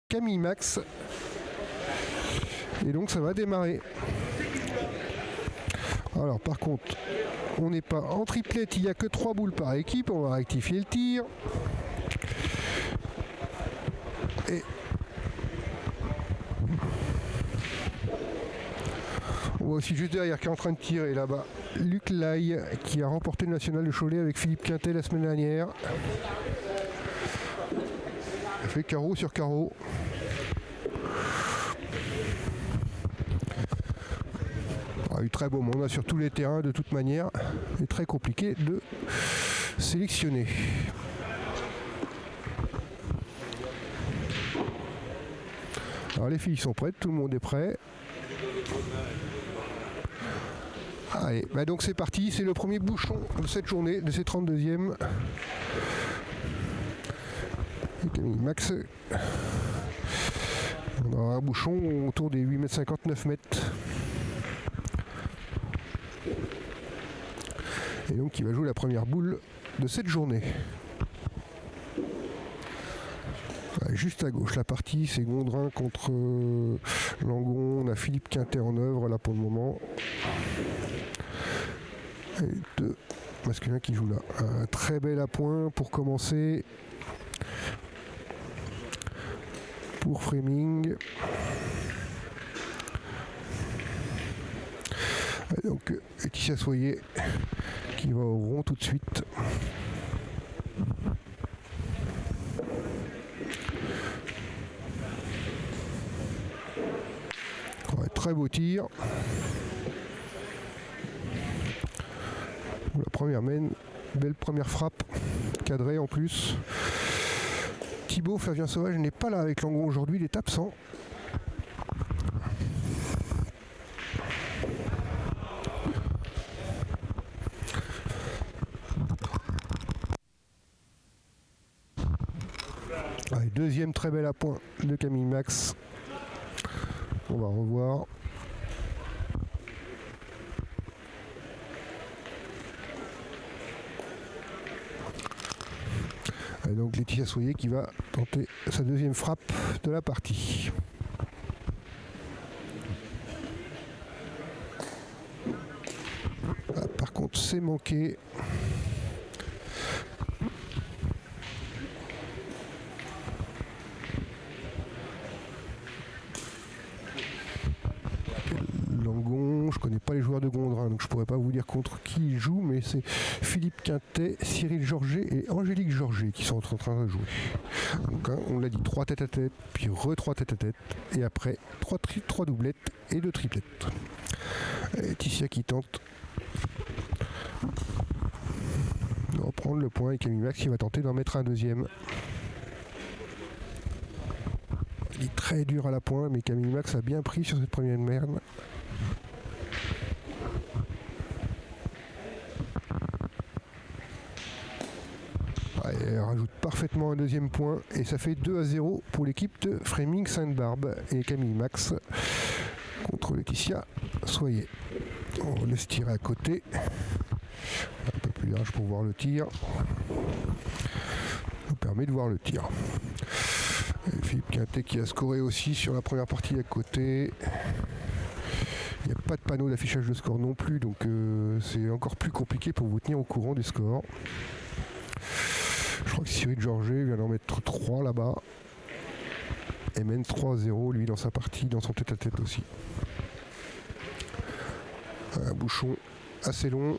Camille Max. Et donc ça va démarrer. Alors par contre, on n'est pas en triplette, il n'y a que 3 boules par équipe, on va rectifier le tir. Et on voit aussi juste derrière qui est en train de tirer là-bas Luc Laille qui a remporté le national de Cholet avec Philippe Quintet la semaine dernière. Il fait carreau sur carreau. Il y a eu très beau monde sur tous les terrains de toute manière. C'est très compliqué de sélectionner. Alors les filles sont prêtes, tout le monde est prêt. Allez, bah donc c'est parti, c'est le premier bouchon de cette journée, de ces 32e. Et Camille Max. On aura un bouchon autour des 8,50 m, 9 mètres. Et donc il va jouer la première boule de cette journée. Juste à gauche, la partie c'est Gondrin contre Langon. On a Philippe Quintet en œuvre là pour le moment. Et 2 masculins qui jouent là. Un très bel appoint pour commencer. Pour Framing. Et donc Laetitia Soyer qui va au rond tout de suite. Très beau tir. La première mène, belle première frappe, cadrée en plus. Thibaut Flavien Sauvage n'est pas là avec Langon aujourd'hui, il est absent. Allez, deuxième très bel appoint de Camille Max. On va revoir. Et donc Laetitia Soyer qui va tenter sa deuxième frappe de la partie. Ah, par contre c'est manqué. Langon, je connais pas les joueurs de Gondrin, donc je pourrais pas vous dire contre qui il joue, mais c'est Philippe Quintet, Cyril Georget et Angélique Georget qui sont en train de jouer. Donc hein, on l'a dit, 3 tête à tête, puis 3 tête à tête, et après 3 doublettes et 2 triplettes. Laetitia qui tente de reprendre le point et Camille Max qui va tenter d'en mettre un deuxième. Il est très dur à la pointe, mais Camille Max a bien pris sur cette première merde. Elle rajoute parfaitement un deuxième point et ça fait 2-0 pour l'équipe de Framing Sainte-Barbe et Camille Max contre Laetitia Soyer. On laisse tirer à côté. Un peu plus large pour voir le tir. Ça nous permet de voir le tir. Et Philippe Quintet qui a scoré aussi sur la première partie à côté. Il n'y a pas de panneau d'affichage de score non plus, donc c'est encore plus compliqué pour vous tenir au courant du score. Je crois que Cyril Georget vient d'en mettre 3 là-bas. Et mène 3-0 lui dans sa partie, dans son tête-à-tête aussi. Un bouchon assez long.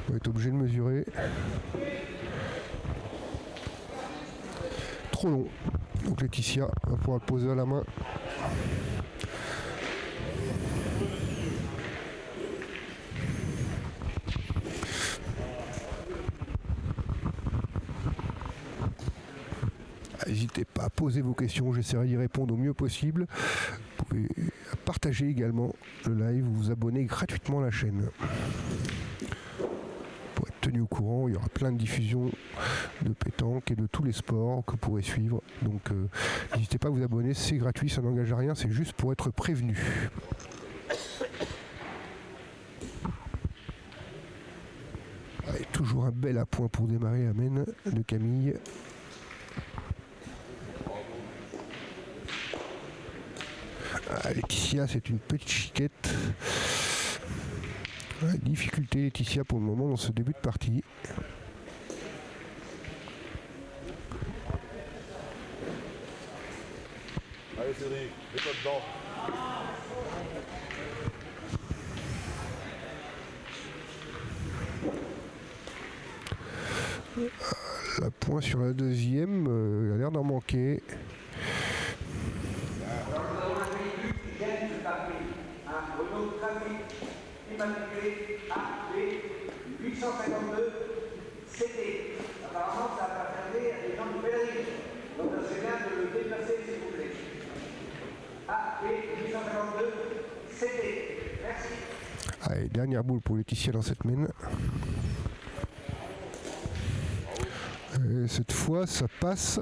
On va être obligé de mesurer. Trop long. Donc Laetitia va pouvoir le poser à la main. N'hésitez pas à poser vos questions, j'essaierai d'y répondre au mieux possible. Vous pouvez partager également le live, vous abonner gratuitement à la chaîne. Pour être tenu au courant, il y aura plein de diffusions de pétanque et de tous les sports que vous pourrez suivre. Donc n'hésitez pas à vous abonner, c'est gratuit, ça n'engage à rien, c'est juste pour être prévenu. Allez, toujours un bel appoint pour démarrer, amène de Camille. Laetitia, c'est une petite chiquette. Ouais, difficulté Laetitia pour le moment dans ce début de partie. Allez Cédric, mets-toi dedans. La point sur la deuxième, il a l'air d'en manquer. Immatriculé AB 852 CT. Apparemment, ça va permettre à des gens de pèlerinage. Donc, ça serait bien de le déplacer, s'il vous plaît. AB 852 CT. Merci. Allez, dernière boule pour Laetitia dans cette mine. Et cette fois, ça passe.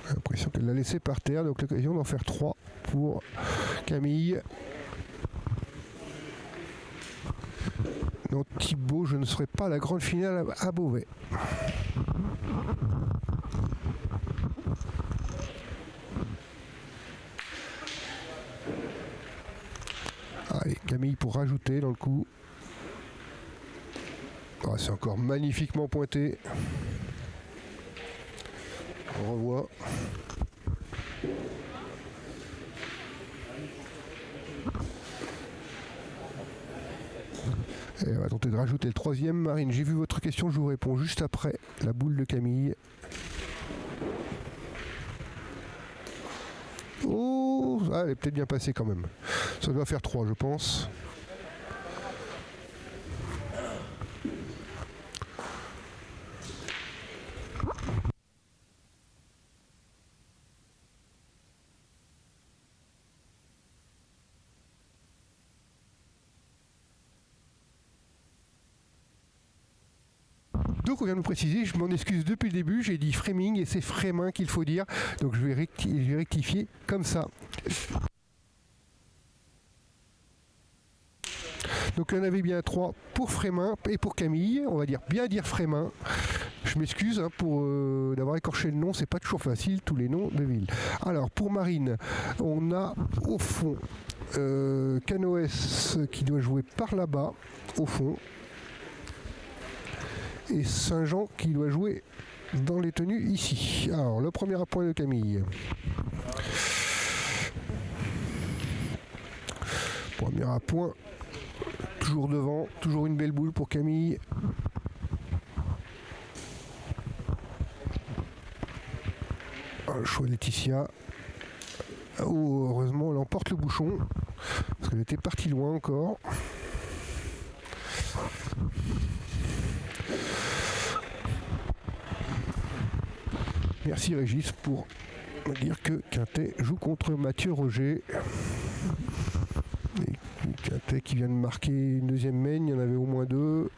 J'ai l'impression qu'elle l'a laissé par terre, donc l'occasion d'en faire 3 pour Camille. Donc Thibaut, je ne serai pas à la grande finale à Beauvais. Allez, Camille pour rajouter dans le coup. Oh, c'est encore magnifiquement pointé. On revoit. Et on va tenter de rajouter le troisième. Marine, j'ai vu votre question, je vous réponds juste après la boule de Camille. Oh, ah, elle est peut-être bien passée quand même. Ça doit faire 3, je pense. Donc on vient de nous préciser, je m'en excuse depuis le début, j'ai dit framing et c'est frémin qu'il faut dire, donc je vais rectifier comme ça. Donc là on avait bien 3 pour Frémin et pour Camille, on va bien dire Frémin. Je m'excuse pour d'avoir écorché le nom, c'est pas toujours facile, tous les noms de villes. Alors pour Marine, on a au fond Canoës qui doit jouer par là-bas, au fond. Et Saint-Jean qui doit jouer dans les tenues ici. Alors, le premier à point de Camille. Premier à point. Toujours devant. Toujours une belle boule pour Camille. Le choix de Laetitia. Oh, heureusement, elle emporte le bouchon. Parce qu'elle était partie loin encore. Merci Régis pour me dire que Quintet joue contre Mathieu Roger. Et Quintet qui vient de marquer une deuxième main, il y en avait au moins 2.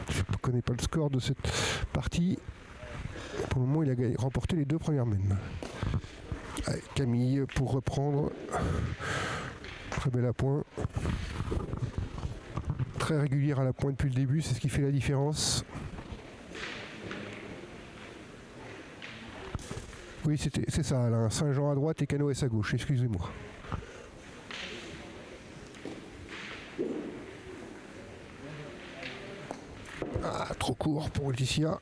Je ne connais pas le score de cette partie. Pour le moment, il a remporté les 2 premières mains. Allez, Camille pour reprendre. Très belle à point. Très régulière à la pointe depuis le début, c'est ce qui fait la différence. Oui, c'est ça, là, Saint-Jean à droite et Canoës à gauche, excusez-moi. Ah, trop court pour Laetitia.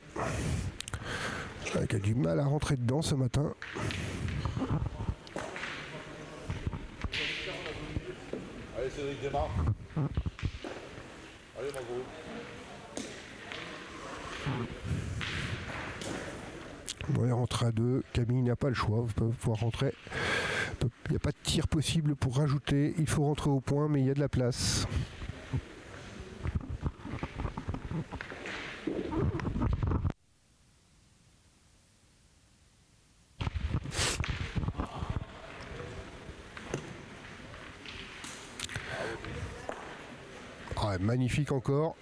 Elle a du mal à rentrer dedans ce matin. Allez Cédric, démarre. Allez mon gros. On est rentré à 2, Camille n'a pas le choix, vous pouvez pouvoir rentrer. Il n'y a pas de tir possible pour rajouter, il faut rentrer au point, mais il y a de la place. Ah, magnifique encore,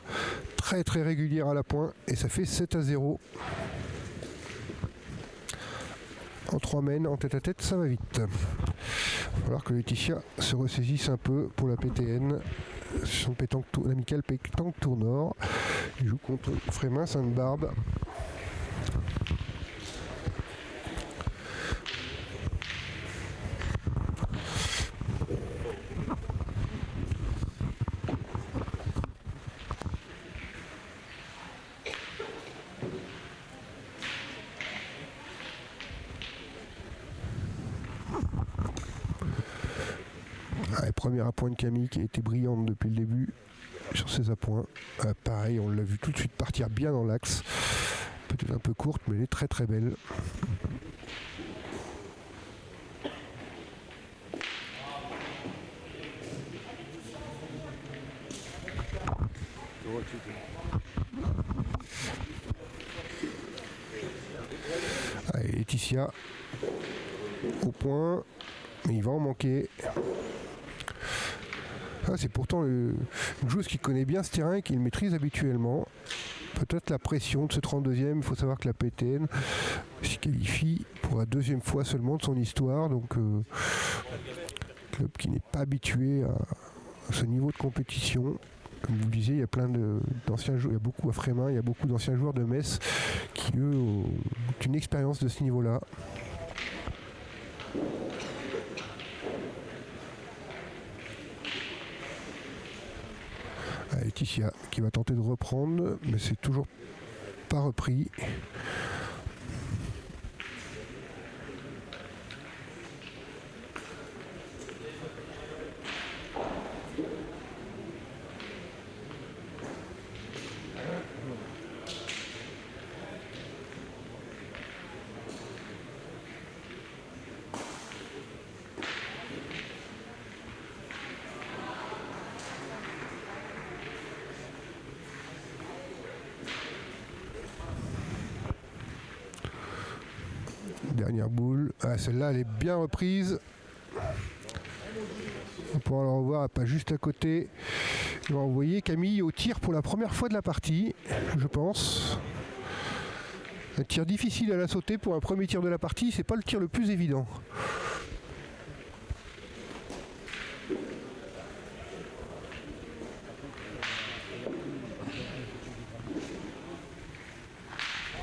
très très régulière à la pointe, et ça fait 7-0. En 3 mains, en tête à tête, ça va vite. Il va falloir que Laetitia se ressaisisse un peu pour la PTN. Son pétanque amical pétanque Tour Nord. Il joue contre Frémin Sainte-Barbe. première appoint de Camille qui a été brillante depuis le début sur ses appoints. Pareil, on l'a vu tout de suite partir bien dans l'axe. Peut-être un peu courte, mais elle est très très belle. Allez, Laetitia au point, mais il va en manquer. Ah, c'est pourtant une joueuse qui connaît bien ce terrain et qui le maîtrise habituellement. Peut-être la pression de ce 32e, il faut savoir que la PTN s'y qualifie pour la deuxième fois seulement de son histoire, donc club qui n'est pas habitué à ce niveau de compétition. Comme vous le disiez, il y a plein d'anciens joueurs, il y a beaucoup à Frémin, il y a beaucoup d'anciens joueurs de Metz qui eux ont une expérience de ce niveau-là. Laetitia qui va tenter de reprendre, mais c'est toujours pas repris. Dernière boule. Ah, celle-là, elle est bien reprise. On pourra la revoir, pas juste à côté. On va envoyer Camille au tir pour la première fois de la partie, je pense. Un tir difficile à la sauter pour un premier tir de la partie. C'est pas le tir le plus évident.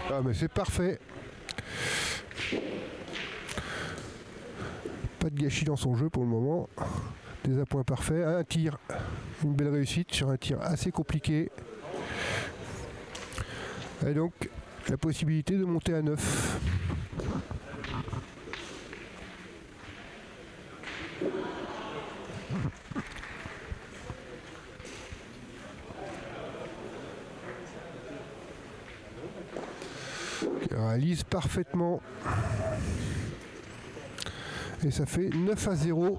Ah, mais c'est parfait. Pas de gâchis dans son jeu pour le moment. Des appoints parfaits. Un tir. Une belle réussite sur un tir assez compliqué. Et donc, la possibilité de monter à 9. Il réalise parfaitement. Et ça fait 9-0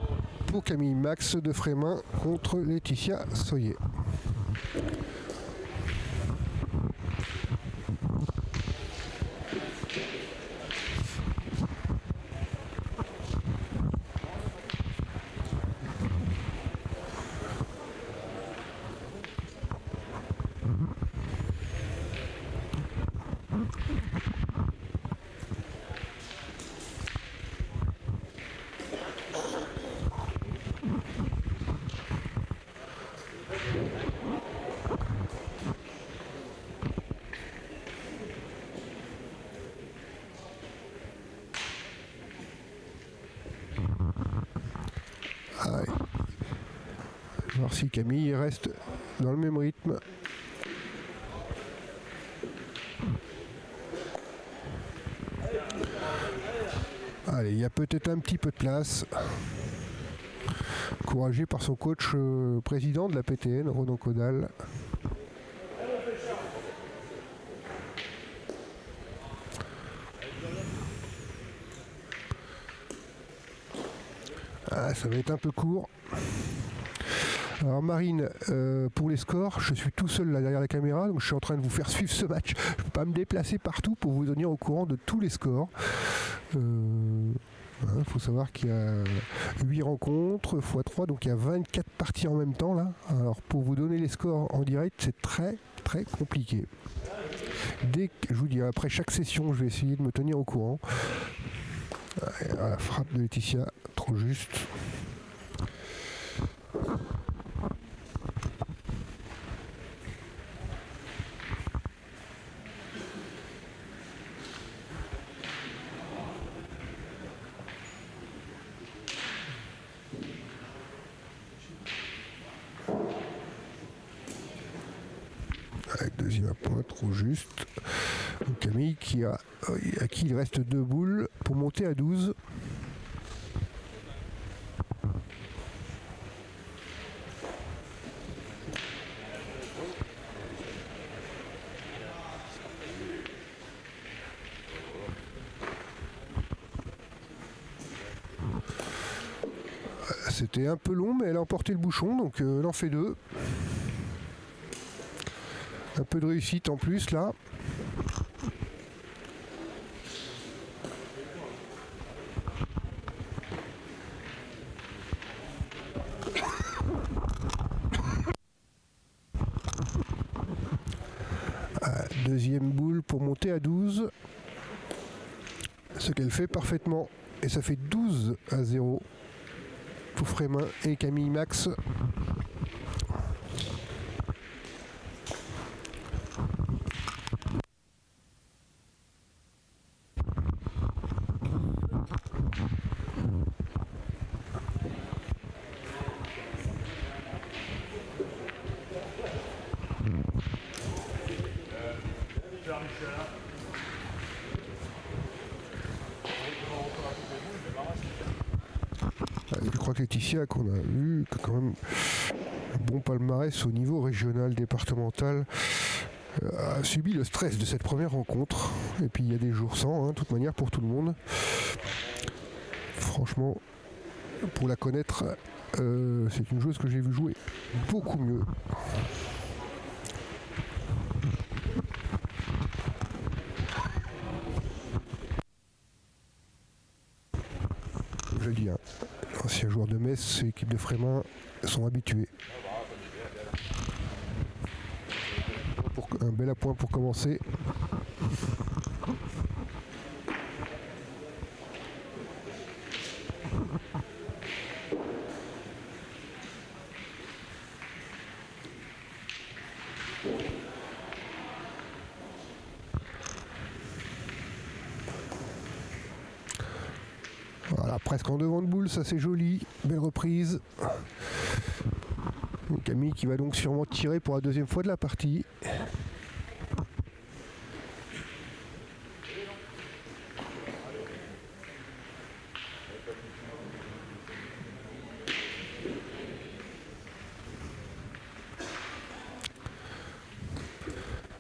pour Camille Max de Frémin contre Laetitia Soyer. Voir si Camille reste dans le même rythme. Allez, il y a peut-être un petit peu de place. Encouragé par son coach président de la PTN, Ronan Caudal. Ah, ça va être un peu court. Alors Marine, pour les scores, je suis tout seul là derrière la caméra, donc je suis en train de vous faire suivre ce match. Je ne peux pas me déplacer partout pour vous tenir au courant de tous les scores. Il faut savoir qu'il y a 8 rencontres x 3, donc il y a 24 parties en même temps là. Alors pour vous donner les scores en direct, c'est très très compliqué. Dès que, je vous dis, après chaque session, je vais essayer de me tenir au courant. La frappe de Laetitia, trop juste. Avec deuxième point, trop juste. Donc Camille à qui il reste 2 boules pour monter à 12. C'était un peu long, mais elle a emporté le bouchon, donc elle en fait 2. Un peu de réussite en plus là. Deuxième boule pour monter à 12. Ce qu'elle fait parfaitement. Et ça fait 12-0 pour Frémin et Camille Max. Je crois que Laetitia, qu'on a vu, que quand même un bon palmarès au niveau régional, départemental, a subi le stress de cette première rencontre. Et puis il y a des jours sans, de toute manière, pour tout le monde. Franchement, pour la connaître, c'est une joueuse que j'ai vu jouer beaucoup mieux. Je le dis, anciens joueurs de Metz et l'équipe de Frémin sont habitués. Un bel appoint pour commencer. Voilà, presque en devant de boule, ça c'est joli, belle reprise. Camille qui va donc sûrement tirer pour la deuxième fois de la partie.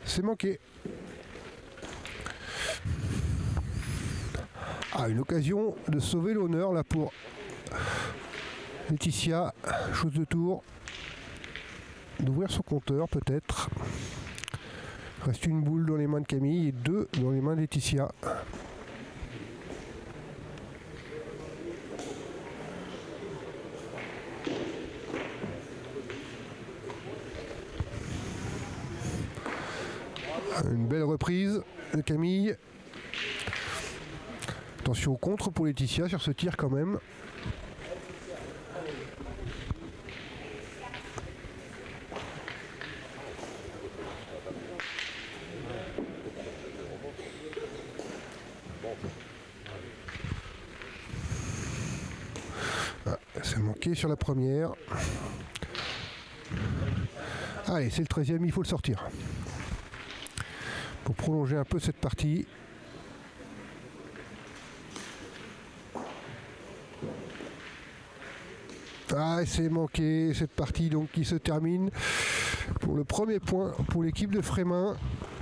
C'est manqué. Une occasion de sauver l'honneur là pour Laetitia, chose de tour, d'ouvrir son compteur peut-être. Reste une boule dans les mains de Camille et 2 dans les mains de Laetitia. Une belle reprise de Camille. Attention au contre pour Laetitia sur ce tir quand même. C'est manqué sur la première. Allez, c'est le 13e, il faut le sortir. Pour prolonger un peu cette partie. C'est manqué cette partie donc qui se termine pour le premier point pour l'équipe de Frémin.